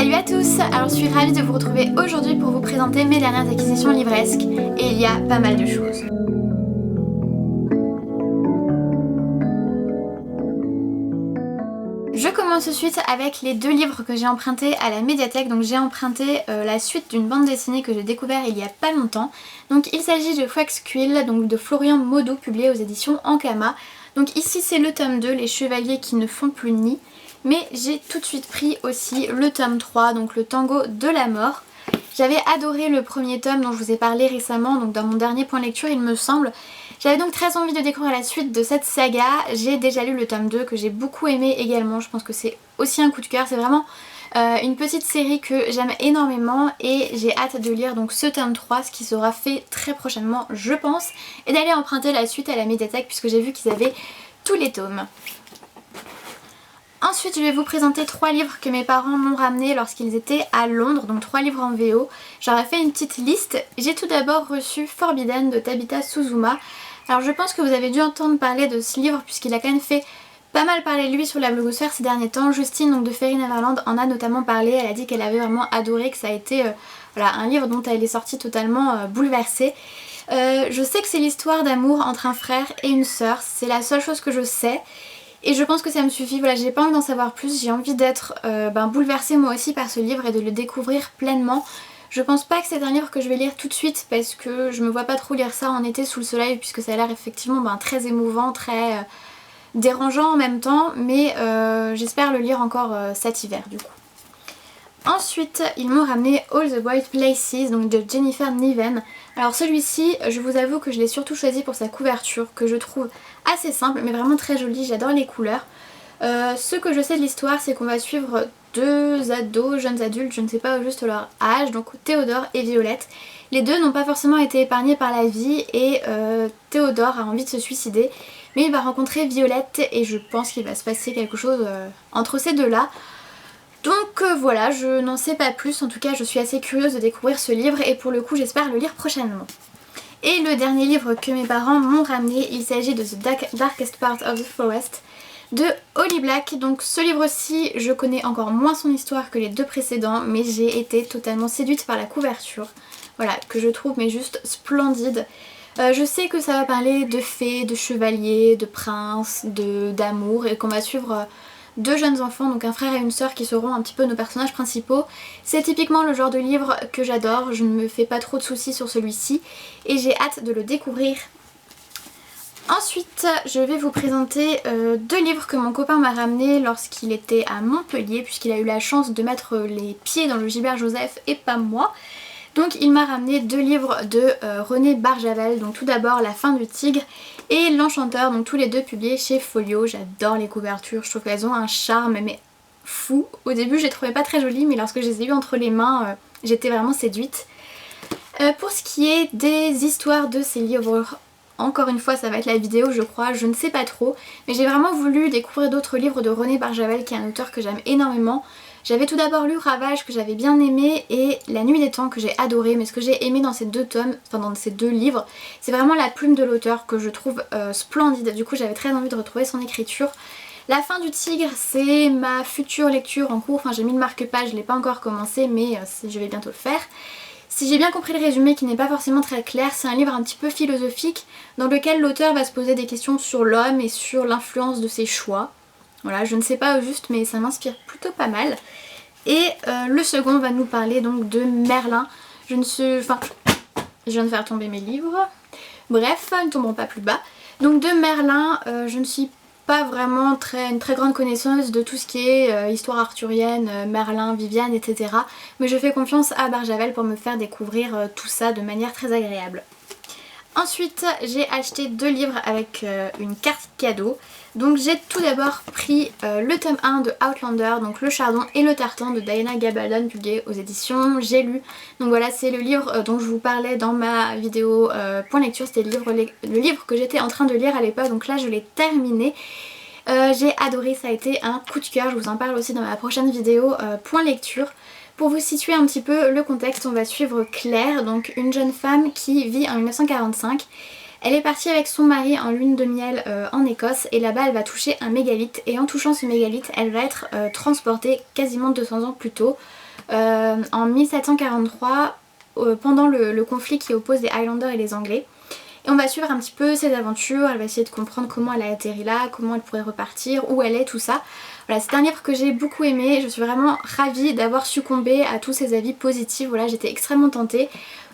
Salut à tous! Alors je suis ravie de vous retrouver aujourd'hui pour vous présenter mes dernières acquisitions livresques et il y a pas mal de choses. Je commence tout de suite avec les deux livres que j'ai empruntés à la médiathèque. Donc j'ai emprunté la suite d'une bande dessinée que j'ai découvert il y a pas longtemps. Donc il s'agit de Fox Quill, donc de Florian Maudeau, publié aux éditions Ankama. Donc ici c'est le tome 2, Les Chevaliers qui ne font plus nid. Mais j'ai tout de suite pris aussi le tome 3, donc le Tango de la mort. J'avais adoré le premier tome dont je vous ai parlé récemment, donc dans mon dernier point lecture il me semble. J'avais donc très envie de découvrir la suite de cette saga. J'ai déjà lu le tome 2 que j'ai beaucoup aimé également, je pense que c'est aussi un coup de cœur. C'est vraiment une petite série que j'aime énormément et j'ai hâte de lire donc ce tome 3, ce qui sera fait très prochainement je pense, et d'aller emprunter la suite à la médiathèque puisque j'ai vu qu'ils avaient tous les tomes. Ensuite je vais vous présenter 3 livres que mes parents m'ont ramenés lorsqu'ils étaient à Londres, donc 3 livres en VO. J'aurais fait une petite liste. J'ai tout d'abord reçu Forbidden de Tabitha Suzuma. Alors je pense que vous avez dû entendre parler de ce livre puisqu'il a quand même fait pas mal parler de lui sur la blogosphère ces derniers temps. Justine donc de Fairy Neverland en a notamment parlé, elle a dit qu'elle avait vraiment adoré, que ça a été voilà, un livre dont elle est sortie totalement bouleversée. Je sais que c'est l'histoire d'amour entre un frère et une sœur, c'est la seule chose que je sais. Et je pense que ça me suffit, voilà, j'ai pas envie d'en savoir plus, j'ai envie d'être bouleversée moi aussi par ce livre et de le découvrir pleinement. Je pense pas que c'est un livre que je vais lire tout de suite parce que je me vois pas trop lire ça en été sous le soleil puisque ça a l'air effectivement très émouvant, très dérangeant en même temps, mais j'espère le lire encore cet hiver du coup. Ensuite, ils m'ont ramené All the White Places, donc de Jennifer Niven. Alors celui-ci, je vous avoue que je l'ai surtout choisi pour sa couverture, que je trouve assez simple, mais vraiment très jolie, j'adore les couleurs. Ce que je sais de l'histoire, c'est qu'on va suivre 2 ados, jeunes adultes, je ne sais pas juste leur âge, donc Théodore et Violette. Les deux n'ont pas forcément été épargnés par la vie et Théodore a envie de se suicider, mais il va rencontrer Violette et je pense qu'il va se passer quelque chose entre ces deux-là. Donc voilà, je n'en sais pas plus, en tout cas je suis assez curieuse de découvrir ce livre et pour le coup j'espère le lire prochainement. Et le dernier livre que mes parents m'ont ramené, il s'agit de The Darkest Part of the Forest de Holly Black. Donc ce livre-ci, je connais encore moins son histoire que les 2 précédents, mais j'ai été totalement séduite par la couverture, voilà, que je trouve mais juste splendide. Je sais que ça va parler de fées, de chevaliers, de princes, d'amour et qu'on va suivre 2 jeunes enfants, donc un frère et une sœur qui seront un petit peu nos personnages principaux. C'est typiquement le genre de livre que j'adore, je ne me fais pas trop de soucis sur celui-ci et j'ai hâte de le découvrir. Ensuite, je vais vous présenter 2 livres que mon copain m'a ramenés lorsqu'il était à Montpellier puisqu'il a eu la chance de mettre les pieds dans le Gilbert Joseph et pas moi. Donc il m'a ramené 2 livres de René Barjavel, donc tout d'abord La fin du tigre et L'Enchanteur, donc tous les 2 publiés chez Folio. J'adore les couvertures, je trouve qu'elles ont un charme mais fou. Au début je les trouvais pas très jolies mais lorsque je les ai eues entre les mains j'étais vraiment séduite. Pour ce qui est des histoires de ces livres, encore une fois ça va être la vidéo je crois, je ne sais pas trop, mais j'ai vraiment voulu découvrir d'autres livres de René Barjavel qui est un auteur que j'aime énormément. J'avais tout d'abord lu Ravage que j'avais bien aimé et La Nuit des Temps que j'ai adoré, mais ce que j'ai aimé dans ces 2 tomes, enfin dans ces 2 livres, c'est vraiment la plume de l'auteur que je trouve splendide. Du coup j'avais très envie de retrouver son écriture. La fin du tigre c'est ma future lecture en cours, enfin j'ai mis le marque-page, je l'ai pas encore commencé mais je vais bientôt le faire. Si j'ai bien compris le résumé qui n'est pas forcément très clair, c'est un livre un petit peu philosophique dans lequel l'auteur va se poser des questions sur l'homme et sur l'influence de ses choix. Voilà, je ne sais pas au juste mais ça m'inspire plutôt pas mal. Et le second va nous parler donc de Merlin. Je viens de faire tomber mes livres. Bref, ils ne tomberont pas plus bas. Donc de Merlin, je ne suis pas vraiment une très grande connaisseuse de tout ce qui est histoire arthurienne, Merlin, Viviane, etc. Mais je fais confiance à Barjavel pour me faire découvrir tout ça de manière très agréable. Ensuite j'ai acheté 2 livres avec une carte cadeau. Donc j'ai tout d'abord pris le tome 1 de Outlander, donc Le Chardon et le Tartan de Diana Gabaldon publié aux éditions J'ai lu. Donc voilà, c'est le livre dont je vous parlais dans ma vidéo point lecture, c'était le livre que j'étais en train de lire à l'époque, donc là je l'ai terminé. J'ai adoré, ça a été un coup de cœur, je vous en parle aussi dans ma prochaine vidéo point lecture. Pour vous situer un petit peu le contexte, on va suivre Claire, donc une jeune femme qui vit en 1945. Elle est partie avec son mari en lune de miel en Écosse et là-bas elle va toucher un mégalithe et en touchant ce mégalithe elle va être transportée quasiment 200 ans plus tôt en 1743 pendant le conflit qui oppose les Highlanders et les Anglais. Et on va suivre un petit peu ses aventures, elle va essayer de comprendre comment elle a atterri là, comment elle pourrait repartir, où elle est, tout ça. Voilà, c'est un livre que j'ai beaucoup aimé, je suis vraiment ravie d'avoir succombé à tous ces avis positifs, voilà, j'étais extrêmement tentée.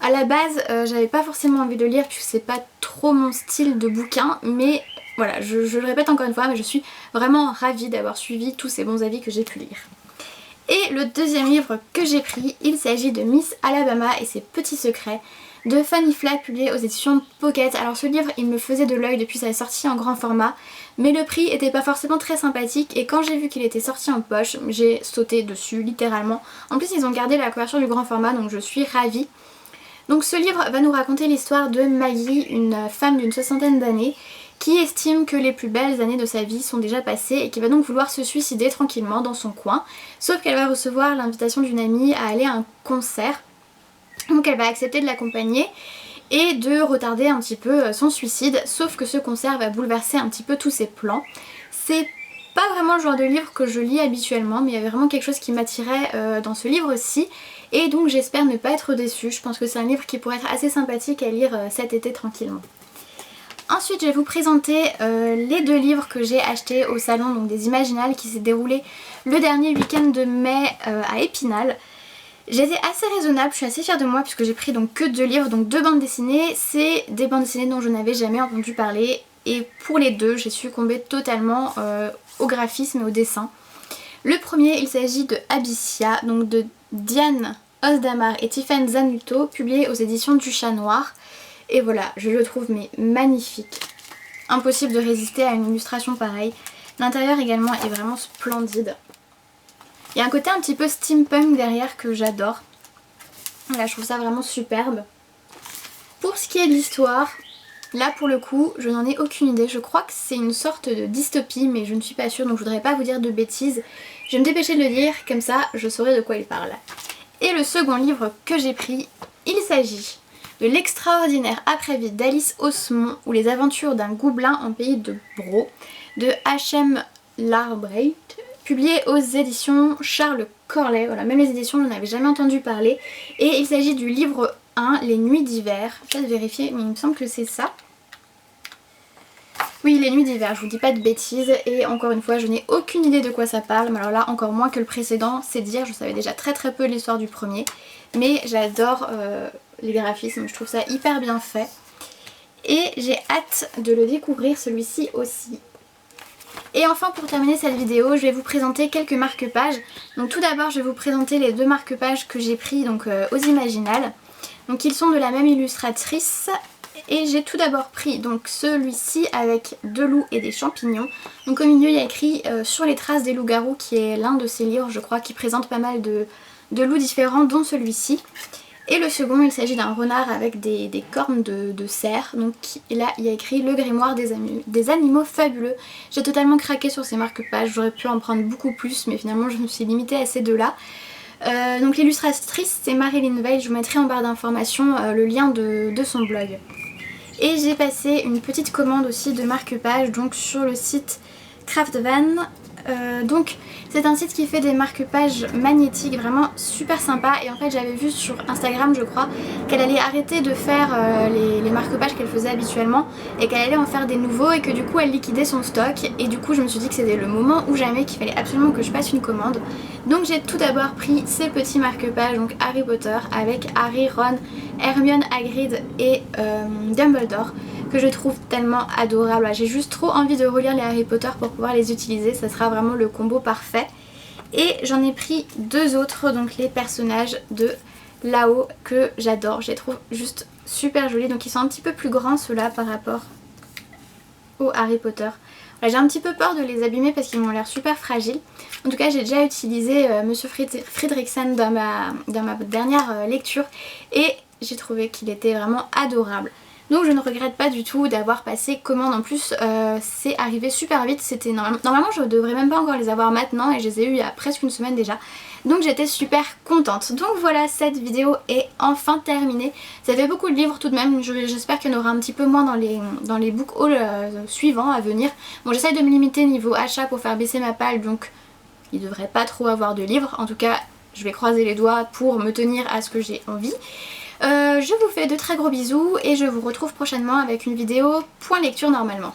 À la base, j'avais pas forcément envie de lire puisque c'est pas trop mon style de bouquin, mais voilà, je le répète encore une fois, mais je suis vraiment ravie d'avoir suivi tous ces bons avis que j'ai pu lire. Et le deuxième livre que j'ai pris, il s'agit de Miss Alabama et ses petits secrets de Fanny Flagg, publié aux éditions Pocket. Alors ce livre, il me faisait de l'œil depuis sa sortie en grand format, mais le prix était pas forcément très sympathique et quand j'ai vu qu'il était sorti en poche, j'ai sauté dessus littéralement. En plus ils ont gardé la couverture du grand format, donc je suis ravie. Donc ce livre va nous raconter l'histoire de Maggie, une femme d'une 60aine d'années qui estime que les plus belles années de sa vie sont déjà passées et qui va donc vouloir se suicider tranquillement dans son coin. Sauf qu'elle va recevoir l'invitation d'une amie à aller à un concert. Donc elle va accepter de l'accompagner et de retarder un petit peu son suicide, sauf que ce concert va bouleverser un petit peu tous ses plans. C'est pas vraiment le genre de livre que je lis habituellement, mais il y avait vraiment quelque chose qui m'attirait dans ce livre-ci, et donc j'espère ne pas être déçue. Je pense que c'est un livre qui pourrait être assez sympathique à lire cet été tranquillement. Ensuite je vais vous présenter les deux livres que j'ai achetés au salon donc des Imaginales qui s'est déroulé le dernier week-end de mai à Épinal. J'étais assez raisonnable, je suis assez fière de moi puisque j'ai pris donc que 2 livres, donc 2 bandes dessinées. C'est des bandes dessinées dont je n'avais jamais entendu parler et pour les deux j'ai succombé totalement au graphisme et au dessin. Le premier, il s'agit de Abyssia, donc de Diane Ozdamar et Tiffen Zanuto, publié aux éditions du Chat Noir. Et voilà, je le trouve mais magnifique. Impossible de résister à une illustration pareille. L'intérieur également est vraiment splendide. Il y a un côté un petit peu steampunk derrière que j'adore. Voilà, je trouve ça vraiment superbe. Pour ce qui est de l'histoire, là pour le coup, je n'en ai aucune idée. Je crois que c'est une sorte de dystopie, mais je ne suis pas sûre, donc je voudrais pas vous dire de bêtises. Je vais me dépêcher de le lire, comme ça je saurai de quoi il parle. Et le second livre que j'ai pris, il s'agit de L'extraordinaire après-vie d'Alice Osmond ou les aventures d'un gobelin en pays de Bro de H.M. Larbraith, publié aux éditions Charles Corlay. Voilà, même les éditions, je n'en avais jamais entendu parler. Et il s'agit du livre 1, Les Nuits d'hiver. Je vais vérifier, mais il me semble que c'est ça. Oui, Les Nuits d'hiver, je vous dis pas de bêtises. Et encore une fois, je n'ai aucune idée de quoi ça parle. Mais alors là, encore moins que le précédent, c'est dire, je savais déjà très peu l'histoire du premier. Mais j'adore les graphismes, je trouve ça hyper bien fait. Et j'ai hâte de le découvrir, celui-ci aussi. Et enfin pour terminer cette vidéo, je vais vous présenter quelques marque-pages. Donc tout d'abord je vais vous présenter les 2 marque-pages que j'ai pris donc, aux Imaginales. Donc ils sont de la même illustratrice. Et j'ai tout d'abord pris donc celui-ci avec 2 loups et des champignons. Donc au milieu il y a écrit Sur les traces des loups-garous, qui est l'un de ces livres je crois qui présente pas mal de loups différents dont celui-ci. Et le second, il s'agit d'un renard avec des cornes de cerf. Donc là, il y a écrit Le grimoire des animaux fabuleux. J'ai totalement craqué sur ces marque-pages. J'aurais pu en prendre beaucoup plus, mais finalement, je me suis limitée à ces 2-là. Donc l'illustratrice, c'est Marilyn Veil. Je vous mettrai en barre d'informations le lien de son blog. Et j'ai passé une petite commande aussi de marque-pages donc sur le site Craftvan. Donc c'est un site qui fait des marque-pages magnétiques vraiment super sympa, et en fait j'avais vu sur Instagram je crois qu'elle allait arrêter de faire les marque-pages qu'elle faisait habituellement et qu'elle allait en faire des nouveaux et que du coup elle liquidait son stock, et du coup je me suis dit que c'était le moment ou jamais, qu'il fallait absolument que je passe une commande. Donc j'ai tout d'abord pris ces petits marque-pages donc Harry Potter avec Harry, Ron, Hermione, Hagrid et Dumbledore, que je trouve tellement adorable. J'ai juste trop envie de relire les Harry Potter pour pouvoir les utiliser, ça sera vraiment le combo parfait. Et j'en ai pris 2 autres, donc les personnages de là-haut que j'adore, je les trouve juste super jolis. Donc ils sont un petit peu plus grands ceux-là par rapport aux Harry Potter. Voilà, j'ai un petit peu peur de les abîmer parce qu'ils m'ont l'air super fragiles. En tout cas j'ai déjà utilisé Monsieur Fridriksson dans ma dernière lecture et j'ai trouvé qu'il était vraiment adorable. Donc je ne regrette pas du tout d'avoir passé commande. En plus c'est arrivé super vite, c'était normalement je devrais même pas encore les avoir maintenant et je les ai eu il y a presque une semaine déjà. Donc j'étais super contente. Donc voilà, cette vidéo est enfin terminée. Ça fait beaucoup de livres tout de même, j'espère qu'il y en aura un petit peu moins dans les book hauls suivants à venir. Bon, j'essaye de me limiter niveau achat pour faire baisser ma palle, donc il devrait pas trop avoir de livres. En tout cas je vais croiser les doigts pour me tenir à ce que j'ai envie. Je vous fais de très gros bisous et je vous retrouve prochainement avec une vidéo point lecture normalement.